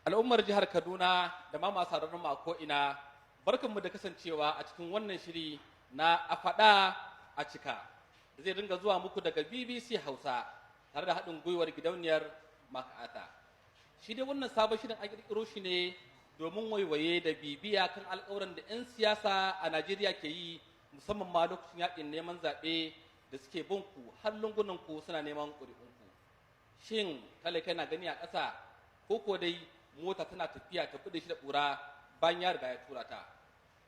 al'ummar jihar Kaduna da ma masu sauraron mu a ko'ina, barkanmu da kasancewa a cikin wannan shiri na a faɗa a cika da zai dinga zuwa muku daga BBC Hausa tare da haɗin gwiwar gidauniyar Makata. Shi dai wannan sabon shirin an ƙirƙiro shi ne domin waiwaye da bibiya kan alƙawuran da 'yan siyasa a Najeriya ke yi, musamman ma lokacin yaƙin neman zaɓe da suke bin ku har lungunan ku suna neman ƙuri'unku. Shin kai na gani a ƙasa ko ko dai mota tana tafiya ta kuɗe shi da ƙura bayan ya riga ya tura ta?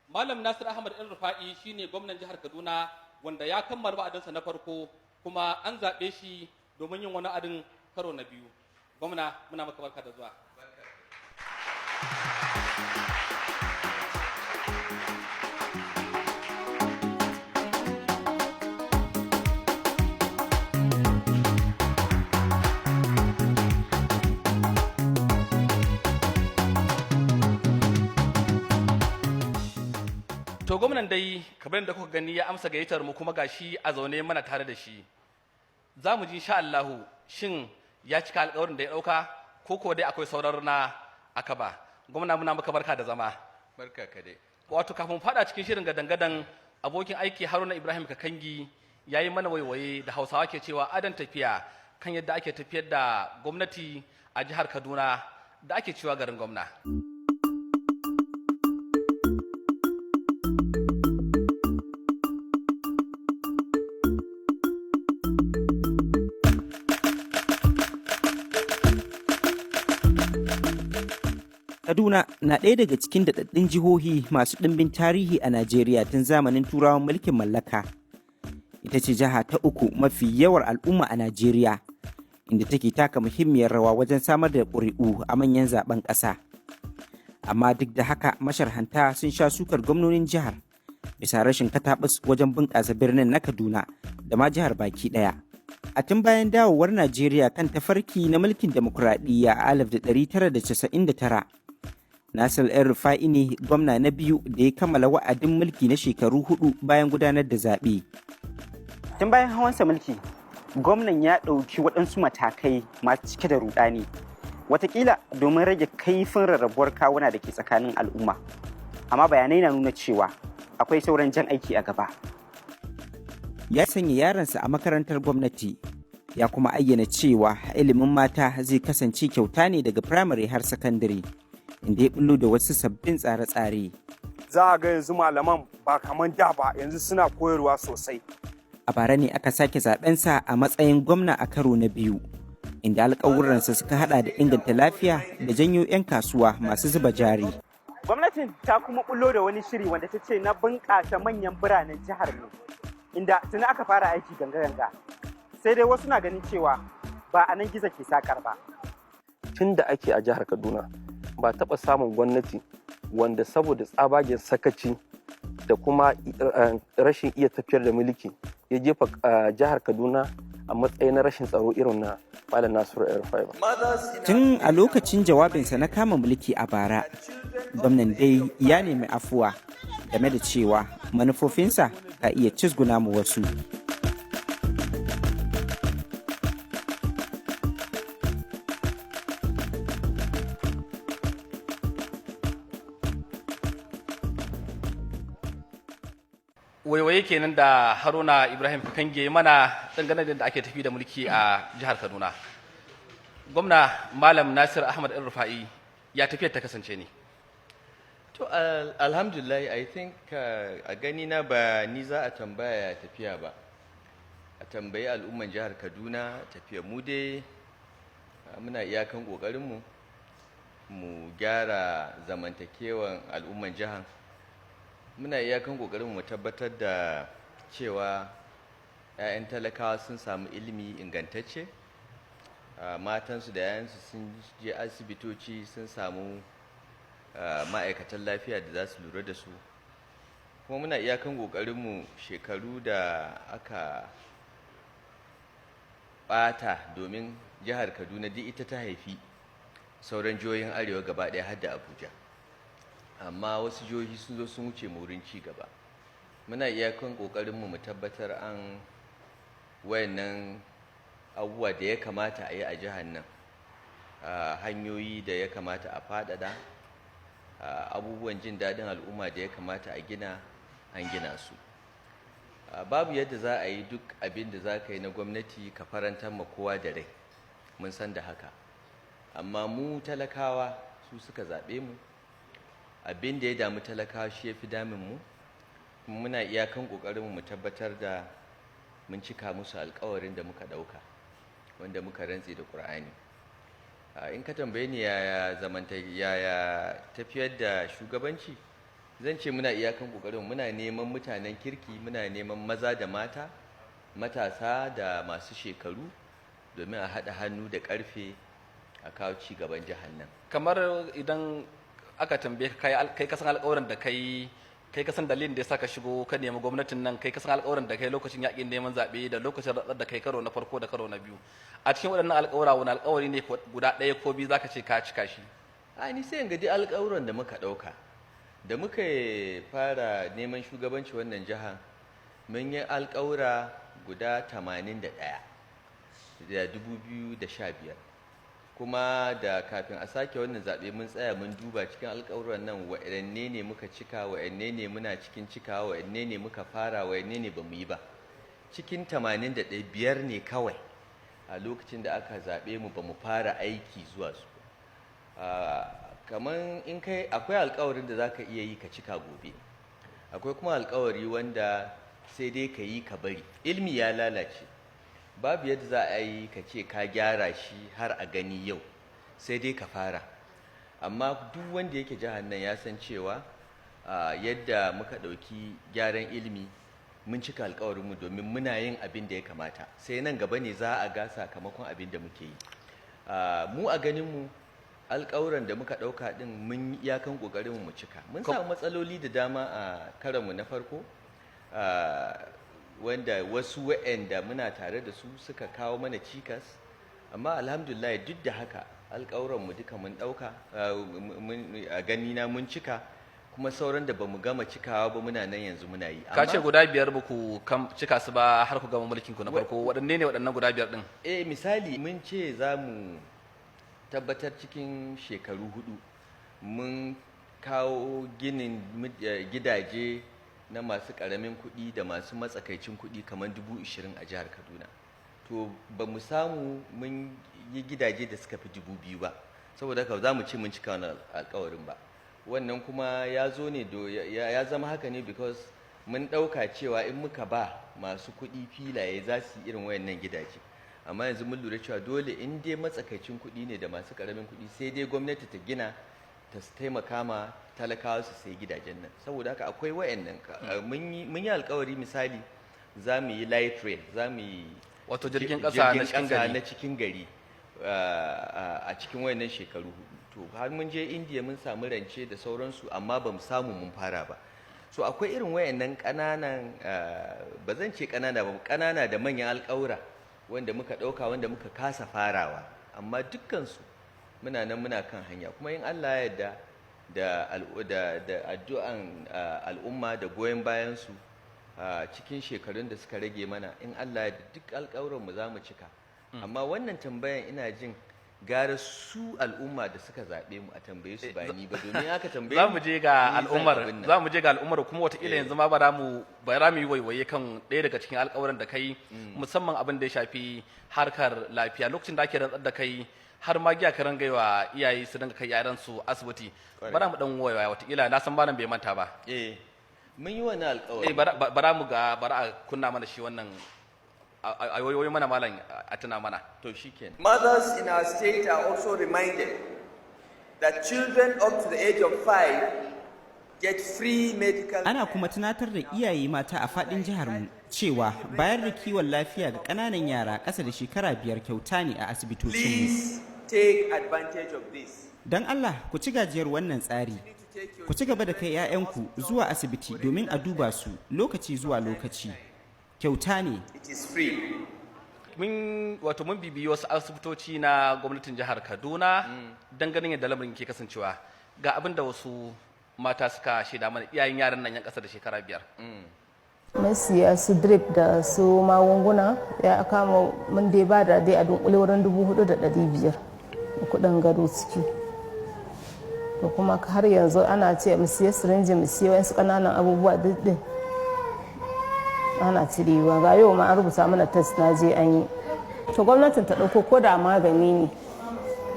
Malam Nasir Ahmad El Rufa'i shine gwamnan jihar Kaduna wanda ya kammala wa'adinsa na farko kuma an zaɓe shi domin yin wani adin karo na biyu. Gwamna, muna maka barka da zuwa. To gwamnan dai kamar da kuka gani ya amsa gayyatar mu kuma gashi a zaune mana tare da shi. Za mu ji insha Allahu shin ya cika alƙawarin da ya ɗauka ko ko dai akwai sauran na akaba. Gwamna muna maka barka da zama. Barka ka dai. Wato kafin faɗa cikin shirin gadan-gadan abokin aiki Haruna Ibrahim Kakangi ya yi mana waiwaye da Hausawa ke cewa adon tafiya kan yadda ake tafiyar da gwamnati a jihar Kaduna da ake cewa garin gwamna. Kaduna na ɗaya daga cikin daɗaɗɗun jihohi masu ɗimbin tarihi a Najeriya tun zamanin Turawan mulkin mallaka. Ita ce jiha ta uku mafi yawar al'umma a Najeriya, inda take taka muhimmiyar rawa wajen samar da ƙuri'u a manyan zaben ƙasa. Amma duk da haka masharhanta sun sha sukar gwamnonin jihar bisa rashin kataɓus wajen bunƙasa birnin na Kaduna da ma jihar baki ɗaya. A tun bayan dawowar Najeriya kan tafarki na mulkin demokuraɗiyya a 1999, Nasir El Rufa'i ne gwamna na biyu da ya kammala wa'adin mulki na shekaru 4 bayan gudanar da zaɓe. Tun bayan hawansa mulki, gwamnan ya ɗauki waɗansu matakai masu cike da ruɗani, watakila domin rage kaifin rarrabuwar kawuna da ke tsakanin al'umma. Amma bayanai na nuna cewa akwai sauran jan aiki a gaba. Ya sanya yaransa a makarantar gwamnati, ya kuma ayyana cewa ilimin mata zai kasance kyauta ne daga firamare har sakandare. Inda ya bullo da wasu sabbin tsare-tsare. Za a ga yanzu malaman ba kamar da ba, yanzu suna koyarwa sosai. A bara ne aka sake zaɓensa a matsayin gwamna a karo na biyu, inda alƙawuransa suka haɗa da inganta lafiya da janyo 'yan kasuwa masu zuba jari. Gwamnatin ta kuma bullo da wani shiri wanda ta ce na bunƙasa manyan biranen jihar ne, inda tuni aka fara aiki ganga-ganga. Sai dai wasu na ganin cewa ba a nan gizo ke sakar ba. Tun da ake a jihar Kaduna, ba taɓa samun gwamnati wanda saboda tsabagen sakaci da kuma rashin iya tafiyar da mulki ya jefa jihar Kaduna a matsayin na rashin tsaro irin na Malam Nasiru El Rufa'i ba. Tun a lokacin jawabinsa na kama mulki a bara, gwamnan dai ya nemi afuwa game da cewa manufofinsa ka iya cizguna mu wasu. Waiwaye kenan da Haruna Ibrahim Kakange mana dangane da ake tafi da mulki a jihar Kaduna. Gwamna Malam Nasir Ahmad El Rufa'i ya tafiyar ta kasance ne. To alhamdulillah, I think a gani na ba ni za a tambaya tafiya ba. A tambayi al'umman jihar Kaduna tafiya mu dai muna iyakan ƙoƙarinmu mu gyara zamantakewan al'umman jihar. Muna iyakan ƙoƙarin mu tabbatar da cewa 'ya'yan talakawa sun samu ilimi ingantacce, matansu da 'ya'yansu sun je asibitoci sun samu ma'aikatan lafiya da za su lura da su. Kuma muna iyakan ƙoƙarin mu shekaru da aka ɓata domin jihar Kaduna duk ita ta haifi sauran jihohin arewa gaba ɗaya har da Abuja. Amma wasu jihohi sun zo sun wuce mu wurin ci gaba. Muna iyakan ƙoƙarinmu mu tabbatar an wayannan abubuwa da ya kamata a yi a jihar nan hanyoyi da ya kamata a faɗaɗa, abubuwan jin daɗin al'umma da ya kamata a gina, an gina su. Babu yadda za a yi duk abin da za ka yi na gwamnati ka farantar ma kowa da rai, mun san da haka, amma mu talakawa su suka zaɓe mu, abin da ya damu talakawa shi ya fi damin mu, kuma muna iyakan ƙoƙarinmu mu tabbatar da mun cika musu alƙawarin da muka ɗauka, wanda muka rantse da ƙur'ani. In ka tambaye ni yaya tafiyar da shugabanci, zan ce muna iyakan ƙoƙarin, muna neman mutanen kirki, muna neman maza da mata, matasa da masu shekaru, domin a haɗa hannu da ƙarfe a kawo ci gaban jihar nan. Kamar idan aka tambaye kai kasan alƙawarin da kai kasan dalilin da ya sa ka shigo ka nemi gwamnatin nan, kai kasan alƙawarin da kai lokacin yaƙin neman zaɓe da lokacin da kai karo na farko da karo na biyu, a cikin waɗannan alƙawura wani alƙawari ne guda ɗaya ko biyu zaka ce ka cika shi? Ni sai in gaji alƙawuran da muka ɗauka da muka fara neman shugabanci wannan jiha, mun yi alƙawura guda 81 da 2015, kuma da kafin a sake wannan zaɓe mun tsaya mun duba cikin alƙawuran nan waɗanne ne muka cika, waɗanne ne muna cikin cikawa, waɗanne ne muka fara, waɗanne ne ba mu yi ba. Cikin 81, 5 ne kawai a lokacin da aka zaɓe mu ba mu fara aiki zuwa su. Kamar in kai akwai alƙawarin da za ka iya yi ka cika gobe, akwai kuma alƙawari wanda sai dai ka yi ka bari. Ilmi ya lalace, babu yadda za a yi ka ce ka gyara shi har a gani yau, sai dai ka fara. Amma duk wanda yake jihar nan ya san cewa yadda muka ɗauki gyaran ilimi mun cika alkawarinmu, domin muna yin abin da ya kamata, sai nan gaba ne za a ga sakamakon abin da muke yi. Mu a ganinmu alkawuran da muka ɗauka ɗin mun yi iyakan ƙoƙarinmu mu cika. Mun samu matsaloli da dama a karanmu na farko, wanda wasu waɗanda muna tare da su suka kawo mana cikas, amma alhamdulillah duk da haka alƙawuranmu duka mun ɗauka, a ganina mun cika, kuma sauran da bamu gama cikawa ba muna nan yanzu muna yi. Ka ce guda 5 ba ku cika su ba har ku gama mulkin ku na farko, waɗanne ne waɗannan guda 5 ɗin? Misali mun ce za mu tabbatar cikin shekaru 4 mun kawo ginin gidaje na masu ƙaramin kuɗi da masu matsakaicin kuɗi kamar 20,000 a jihar Kaduna. To ba mu samu mun yi gidaje da suka fi 2,000 ba, saboda haka za mu ce mun cika wannan alƙawarin ba. Wannan kuma ya zo ne ya zama haka ne because mun ɗauka cewa in muka ba masu kuɗi filaye za su yi irin wayannan gidaje, amma yanzu mun lura cewa dole in dai matsakaicin kuɗi ne da masu ƙaramin kuɗi sai dai gwamnati ta gina ta taimaka ma talakawa su sai gidajen nan. Saboda haka akwai wayannan mun yi alkawari, misali za mu yi light rail, za mu yi wato jirgin ƙasa na cikin gari a cikin wayannan shekaru 4. To har mun je Indiya mun samu rance da sauransu, amma ba mu samu mun fara ba. So akwai irin wayannan ƙananan, ba zan ce ƙanana ba, ƙanana da manyan alƙawura wanda muka ɗauka wanda muka kasa farawa, amma dukkansu muna nan muna kan hanya, kuma in Allah ya yarda da addu'an al'umma da goyon bayansu cikin shekarun da suka rage mana, in Allah ya yarda duk alƙawuranmu za mu cika. Amma wannan tambayan ina jin gara su al'umma da suka zaɓe mu a tambaye su ba ni ba, domin aka tambaye za mu je ga al'ummar kuma wataƙila yanzu ma bara mu yi waiwaye kan ɗaya daga cikin alƙawarin da kai, musamman abin da ya shafi harkar lafiya. Lokacin da ake rantsar da kai har ma giya ka rangaiwa iyaye su dinga kai yaransu asibiti, bara mu dan waiwaya, wataƙila na san malam bai manta ba. Mun yi wannan alƙawari. Bara a kunna mana shi wannan a yoyoyi mana malam a tuna mana. To shikenan. Mothers in our state are also reminded that children up to the age of 5 get free medical. Ana kuma tunatar da iyaye mata a faɗin jihar mu cewa bayar da kiwon lafiya ga ƙananan yara ƙasa da shekara 5 kyauta ne a asibitocin mu. Please take advantage of this. Dan Allah ku ci gajiyar wannan tsari. Ku ci gaba da kai 'ya'yanku zuwa asibiti domin a duba su lokaci zuwa lokaci. Kyauta ne. It is free. Mun bibiyi wasu asibitoci na gwamnatin jihar Kaduna don ganin yadda lamarin ke kasancewa. Ga abin da wasu mata suka shaida mana, iyayen yaran nan yan ƙasa da shekara 5. Mun siya su drip da su magunguna, ya kama mun dai ba da dai a dunkule wurin 4,500. kuɗin gado ciki. To kuma har yanzu ana ce mu siya sirinji mu siya wasu ƙananan abubuwa duk din ana cirewa. Ga yau ma an rubuta mana test na je an yi. To gwamnatin ta ɗauko ko da magani ne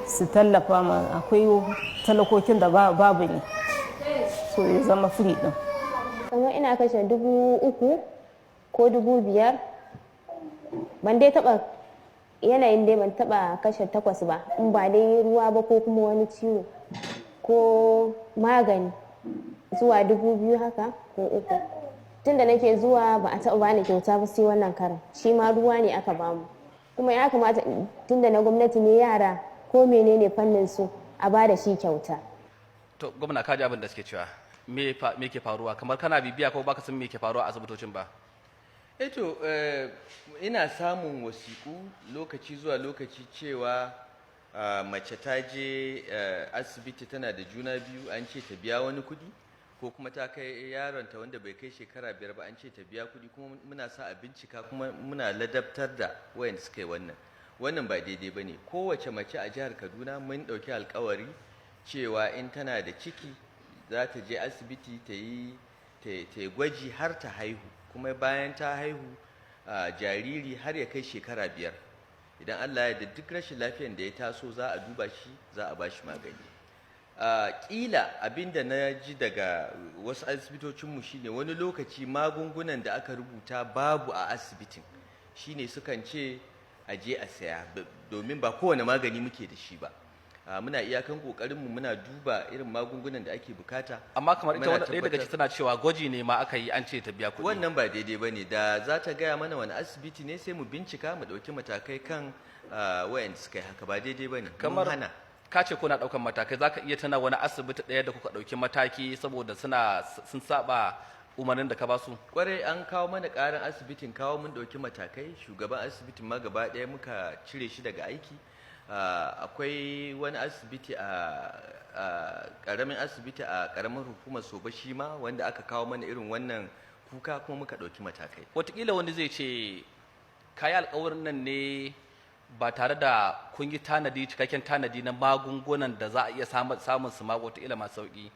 su tallafa ma, akwai talakokin da babu ne, so ya zama free ɗin. Kamar ina kashe 3,000 ko 5,000, ban dai taɓa yanayin dai ban taɓa kashe 8 ba, in ba dai ruwa ba ko kuma wani ciwo ko magani zuwa 2,000 haka ko 3. Tun da nake zuwa ba a taɓa bani kyauta ba sai wannan karan, shi ma ruwa ne aka bamu. Kuma ya kamata tun da na gwamnati ne yara ko menene fannin su a ba da shi kyauta. To gwamna ka ji abin da suke cewa me ke faruwa, kamar kana bibiya ko baka san me ke faruwa a asibitocin ba? to ina samun wasiƙu lokaci zuwa lokaci cewa mace ta je asibiti tana da juna biyu, an ce ta biya wani kuɗi, ko kuma ta kai yaronta wanda bai kai shekara 5 ba, an ce ta biya kuɗi, kuma muna sa a bincika kuma muna ladabtar da wayanda suka yi wannan ba daidai ba ne. Kowace mace a jihar Kaduna mun ɗauki alkawari cewa in tana da ciki za ta je asibiti ta yi gwaji har ta haihu, kuma bayan ta haihu jariri har ya kai shekara 5, idan Allah ya da duk rashin lafiyan da ya taso za a duba shi, za a ba shi magani. Ƙila abinda na ji daga wasu asibitocinmu shine wani lokaci magungunan da aka rubuta babu a asibitin, shine sukan ce a je a saya, domin ba kowane magani muke da shi ba. Muna iyakan kokarinmu muna duba irin magungunan da ake bukata. Amma kamar ita wanda ɗaya daga ciki tana cewa gwaji ne ma aka yi, an ce ta biya kuɗi. Wannan ba daidai ba ne, da za ta gaya mana wani asibiti ne sai mu bincika mu ɗauki matakai kan wayanda suka yi haka. Ba daidai ba ne, kamar hana. Ka ce kuna ɗaukan matakai, za ka iya tana wani asibiti ɗaya da kuka ɗauki mataki saboda sun saba umarnin da ka ba su? Kwarai, an kawo mana ƙarin asibitin kawo mun ɗauki matakai, shugaban asibitin ma gaba ɗaya muka cire shi daga aiki. Akwai wani asibiti ƙaramin asibiti a ƙaramin hukumar Soba shi ma wanda aka kawo mana irin wannan kuka, kuma muka ɗauki matakai. Wataƙila wani zai ce kayi alƙawarin nan ne ba tare da kun yi cikakken tanadi na magungunan da za a iya samun su ma wataƙila masu sauƙi,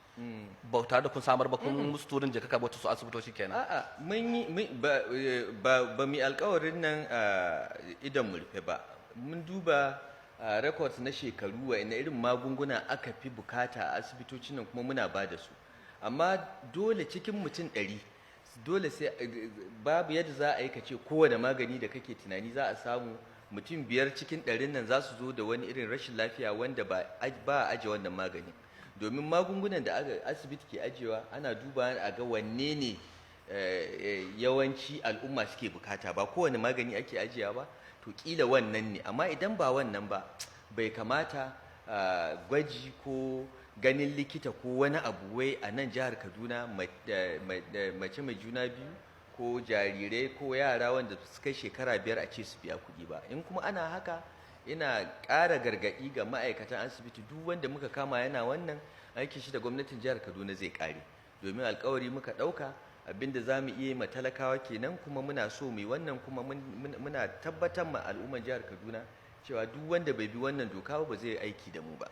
ba tare da kun samar ba, kun musu turin jaka ka bata su asibitoci kenan. A'a, ba mu yi alƙawarin nan idan mu rufe ba. Mun duba records na shekaru wa ina irin magunguna aka fi bukata a asibitocin nan, kuma muna ba da su. Amma dole cikin mutum 100 dole sai babu yadda za a yi ka ce kowane magani da kake tunani za a samu mutum 5 cikin 100 nan za su zo da wani irin rashin lafiya wanda ba a aje wannan magani. Domin magungunan da asibiti ke ajewa ana duba a ga wanne ne yawanci al'umma suke bukata, ba kowane magani ake ajiya ba. To kila wannan ne, amma idan ba wannan ba bai kamata gwaji ko ganin likita ko wani abu wai a nan jihar Kaduna mace mai juna biyu ko jarirai ko yara wanda su kai shekara 5 a ce su biya kuɗi ba. In kuma ana haka, ina ƙara gargaɗi ga ma'aikatan asibiti, duk wanda muka kama yana wannan aiki shi da gwamnatin jihar Kaduna zai ƙare, domin alƙawari muka ɗauka abinda za mu iya ma talakawa kenan, kuma muna so mu yi wannan, kuma muna tabbatar ma al'ummar jihar Kaduna cewa duk wanda bai bi wannan doka ba zai aiki da mu ba.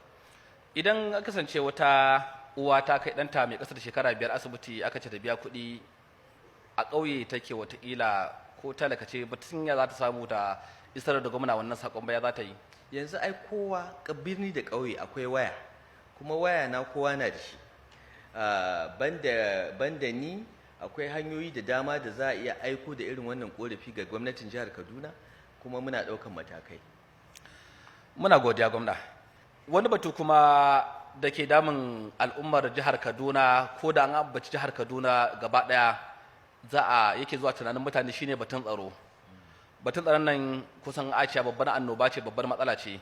Idan aka kasance wata uwa ta kai ɗanta mai ƙasa da shekara 5 asibiti, aka ce ta biya kuɗi, a ƙauye take wataƙila ko talaka ce, batun ya za ta samu ta isar da gwamna wannan saƙon baya za ta yi? Yanzu ai kowa birni da ƙauye akwai waya, kuma waya na kowa na da shi. Banda ni akwai hanyoyi da dama da za a iya aiko da irin wannan korafi ga gwamnatin jihar Kaduna, kuma muna ɗaukan matakai. Muna godiya gwamna. Wani batu kuma da ke damun al'ummar jihar Kaduna, ko da an ambaci jihar Kaduna gaba ɗaya yake zuwa tunanin mutane, shine batun tsaro. Batun tsaron nan kusan Aisha babbar annoba ce, babbar matsala ce.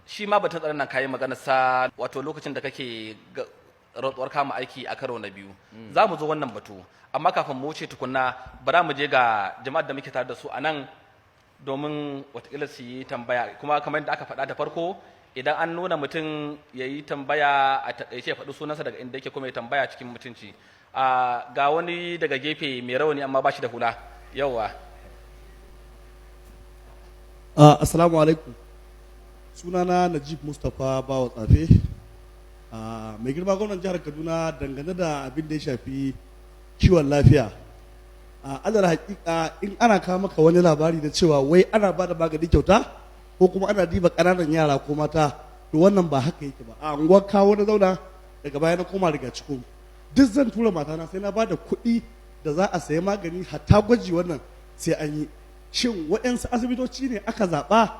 Shi ma batun tsaron nan kayi magana sa, wato lokacin da kake rantsuwar kama aiki a karo na 2. Za mu zo wannan batu, amma kafin mu wuce tukunna, bara mu je ga jama'ar da muke tare da su a nan domin watakila su yi tambaya. Kuma kamar yadda aka faɗa da farko, idan an nuna mutum ya yi tambaya a taƙaice, faɗi sunansa daga inda yake kuma ya tambaya cikin mutunci. Ga wani daga gefe mai rauni amma ba shi da hula. Yawwa. Assalamu alaikum. sunana Najib Mustapha Bawa Tsafe. Mai girma gwamnan jihar Kaduna dangane da abin da ya shafi kiwon lafiya. Alal hakika in ana kawo maka wani labari da cewa wai ana ba da magani kyauta ko kuma ana diba ƙananan yara ko mata, to wannan ba haka yake ba. A unguwar kawo na zauna daga baya na koma riga ciko. Duk zan tura matana sai na ba da kuɗi da za a sayi magani, hatta gwaji wannan sai an yi. Shin waɗansu asibitoci ne aka zaɓa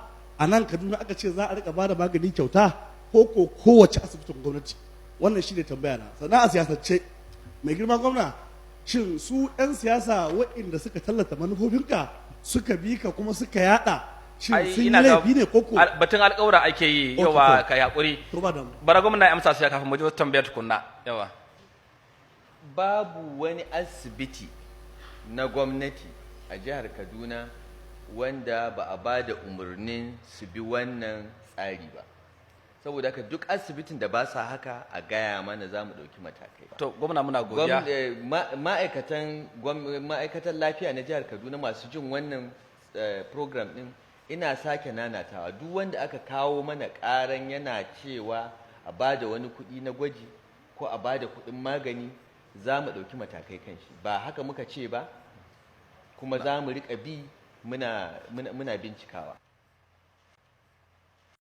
a nan Kaduna aka ce za a rika ba da magani kyauta ko kowace asibitin gwamnati? Wannan shi ne tambaya na. Sannan a siyasance, mai girma gwamna, shin su 'yan siyasa waɗanda suka tallata manufofinka suka bi ka kuma suka yada, shin sun yi laifi ne ko batun alƙawura ake yi yawa ka yaƙuri. Bara gwamna ya amsa su ya kafin mu ji wata tambayar tukunna yawa. Babu wani asibiti na gwamnati a jihar Kaduna wanda ba a ba da umarnin su bi wannan tsari ba. Saboda haka duk asibitin da ba sa haka a gaya mana za mu ɗauki matakai. To gwamna muna godiya. Ma'aikatan lafiya na jihar Kaduna masu jin wannan program ɗin, ina sake nanatawa duk wanda aka kawo mana ƙaran yana cewa a ba da wani kuɗi na gwaji ko a ba da kuɗin magani, za mu ɗauki matakai kan shi. Ba haka muka ce ba, kuma za mu riƙa bi muna bincikawa.